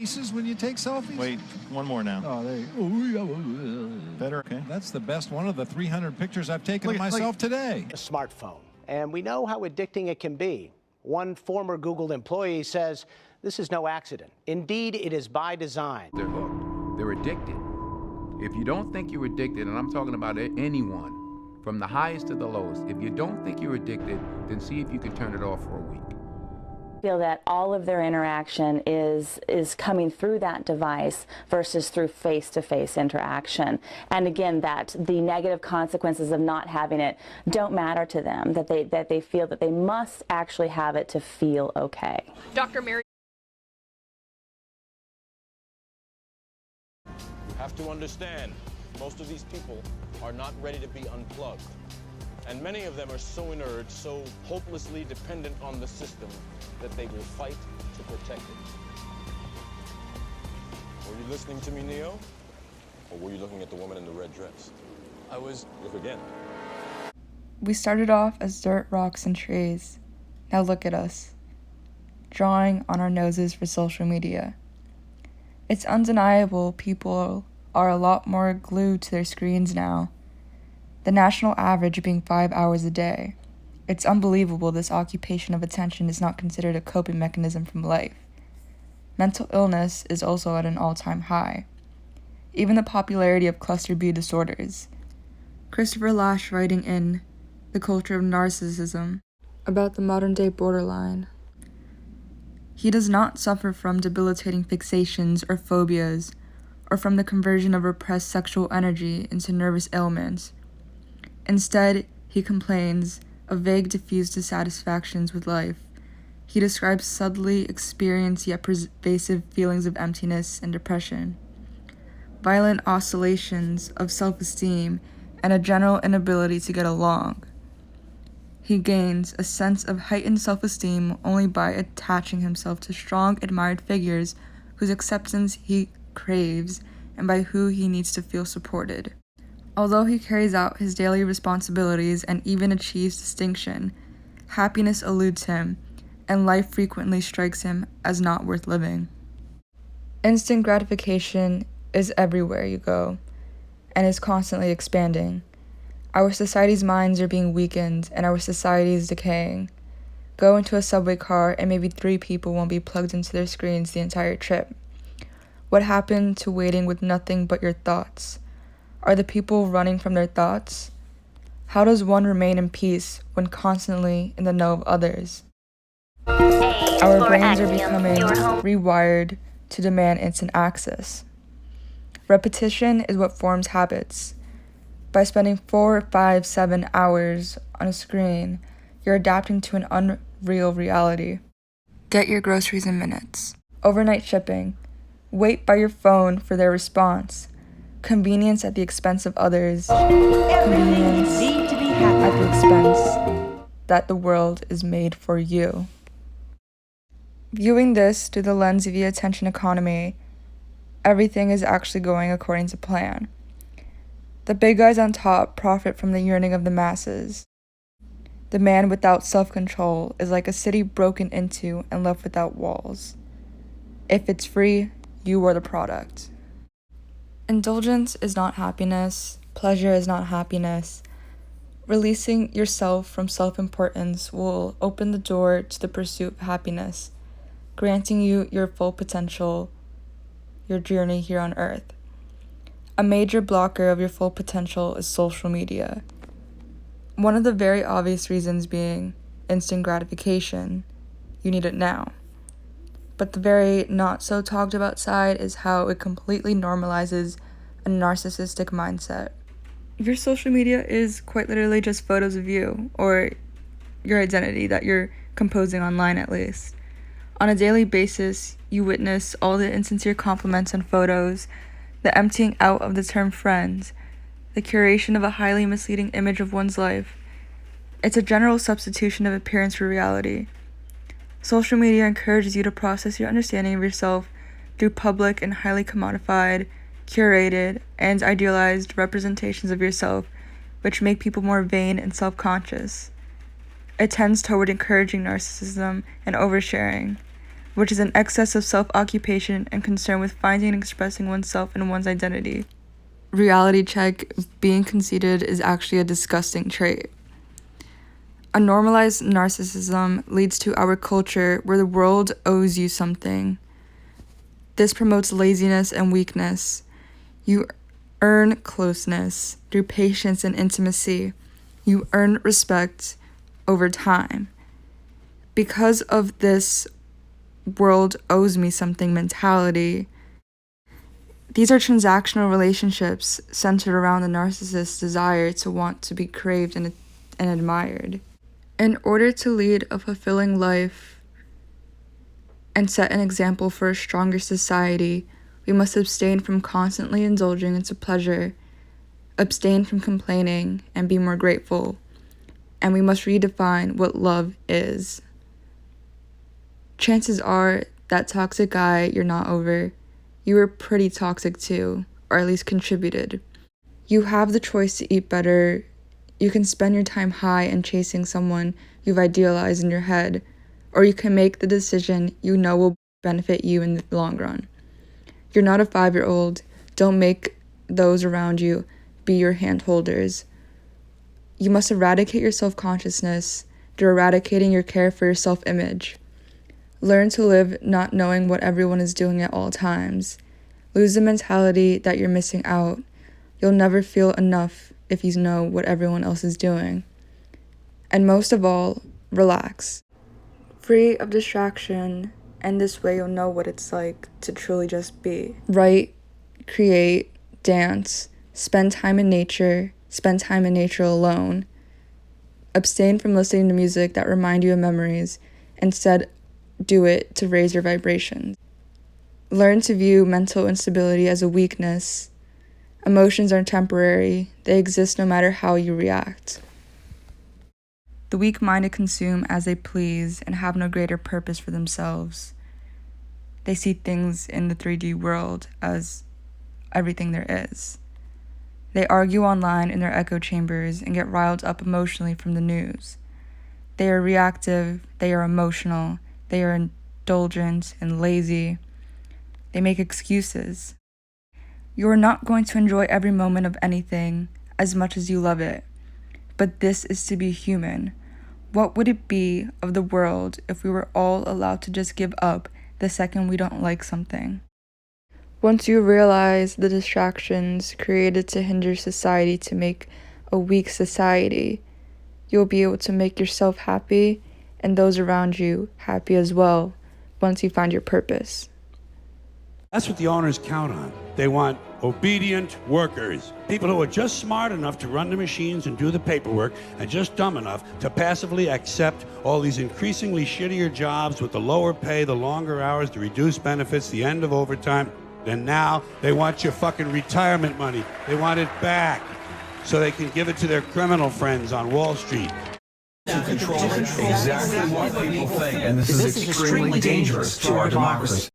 Pieces when you take selfies? Wait, one more now. Oh, there you go. Better? Okay. That's the best one of the 300 pictures I've taken of myself today. A smartphone, and we know how addicting it can be. One former Google employee says this is no accident. Indeed, it is by design. They're hooked. They're addicted. If you don't think you're addicted, and I'm talking about anyone, from the highest to the lowest, if you don't think you're addicted, then see if you can turn it off for a week. Feel that all of their interaction is coming through that device versus through face-to-face interaction. And again, that the negative consequences of not having it don't matter to them, that they feel that they must actually have it to feel okay. Dr. Mary. You have to understand, most of these people are not ready to be unplugged. And many of them are so inert, so hopelessly dependent on the system that they will fight to protect it. Were you listening to me, Neo? Or were you looking at the woman in the red dress? I was. Look again. We started off as dirt, rocks, and trees. Now look at us, drawing on our noses for social media. It's undeniable people are a lot more glued to their screens now. The national average being 5 hours a day. It's unbelievable this occupation of attention is not considered a coping mechanism from life. Mental illness is also at an all-time high. Even the popularity of cluster B disorders. Christopher Lasch writing in The Culture of Narcissism about the modern-day borderline. He does not suffer from debilitating fixations or phobias, or from the conversion of repressed sexual energy into nervous ailments. Instead, he complains of vague, diffuse dissatisfactions with life. He describes subtly experienced yet pervasive feelings of emptiness and depression, violent oscillations of self-esteem, and a general inability to get along. He gains a sense of heightened self-esteem only by attaching himself to strong, admired figures whose acceptance he craves and by who he needs to feel supported. Although he carries out his daily responsibilities and even achieves distinction, happiness eludes him, and life frequently strikes him as not worth living. Instant gratification is everywhere you go, and is constantly expanding. Our society's minds are being weakened, and our society is decaying. Go into a subway car, and maybe 3 people won't be plugged into their screens the entire trip. What happened to waiting with nothing but your thoughts? Are the people running from their thoughts? How does one remain in peace when constantly in the know of others? Our brains are becoming rewired to demand instant access. Repetition is what forms habits. By spending 4, 5, 7 hours on a screen, you're adapting to an unreal reality. Get your groceries in minutes. Overnight shipping. Wait by your phone for their response. Convenience at the expense of others. Convenience at the expense that the world is made for you. Viewing this through the lens of the attention economy, everything is actually going according to plan. The big guys on top profit from the yearning of the masses. The man without self-control is like a city broken into and left without walls. If it's free, you are the product. Indulgence is not happiness. Pleasure is not happiness. Releasing yourself from self-importance will open the door to the pursuit of happiness, granting you your full potential, your journey here on Earth. A major blocker of your full potential is social media. One of the very obvious reasons being instant gratification. You need it now. But the very not so talked about side is how it completely normalizes a narcissistic mindset. Your social media is quite literally just photos of you, or your identity that you're composing online at least. On a daily basis, you witness all the insincere compliments and photos, the emptying out of the term friends, the curation of a highly misleading image of one's life. It's a general substitution of appearance for reality. Social media encourages you to process your understanding of yourself through public and highly commodified, curated, and idealized representations of yourself, which make people more vain and self-conscious. It tends toward encouraging narcissism and oversharing, which is an excess of self-occupation and concern with finding and expressing oneself and one's identity. Reality check, being conceited is actually a disgusting trait. A normalized narcissism leads to our culture where the world owes you something. This promotes laziness and weakness. You earn closeness through patience and intimacy. You earn respect over time. Because of this world owes me something mentality, these are transactional relationships centered around the narcissist's desire to want to be craved and admired. In order to lead a fulfilling life and set an example for a stronger society, we must abstain from constantly indulging into pleasure, abstain from complaining, and be more grateful. And we must redefine what love is. Chances are that toxic guy you're not over, you were pretty toxic too, or at least contributed. You have the choice to eat better. You can spend your time high and chasing someone you've idealized in your head, or you can make the decision you know will benefit you in the long run. You're not a 5-year-old. Don't make those around you be your hand holders. You must eradicate your self-consciousness through eradicating your care for your self-image. Learn to live not knowing what everyone is doing at all times. Lose the mentality that you're missing out. You'll never feel enough if you know what everyone else is doing. And most of all, relax. Free of distraction, and this way you'll know what it's like to truly just be. Write, create, dance, spend time in nature alone. Abstain from listening to music that remind you of memories. Instead, do it to raise your vibrations. Learn to view mental instability as a weakness. Emotions are temporary. They exist no matter how you react. The weak-minded consume as they please and have no greater purpose for themselves. They see things in the 3D world as everything there is. They argue online in their echo chambers and get riled up emotionally from the news. They are reactive, they are emotional, they are indulgent and lazy. They make excuses. You are not going to enjoy every moment of anything as much as you love it. But this is to be human. What would it be of the world if we were all allowed to just give up the second we don't like something? Once you realize the distractions created to hinder society to make a weak society, you'll be able to make yourself happy and those around you happy as well once you find your purpose. That's what the owners count on. They want obedient workers, people who are just smart enough to run the machines and do the paperwork and just dumb enough to passively accept all these increasingly shittier jobs with the lower pay, the longer hours, the reduced benefits, the end of overtime. And now they want your fucking retirement money. They want it back so they can give it to their criminal friends on Wall Street. Controlling exactly what people think, and this is extremely dangerous to our democracy.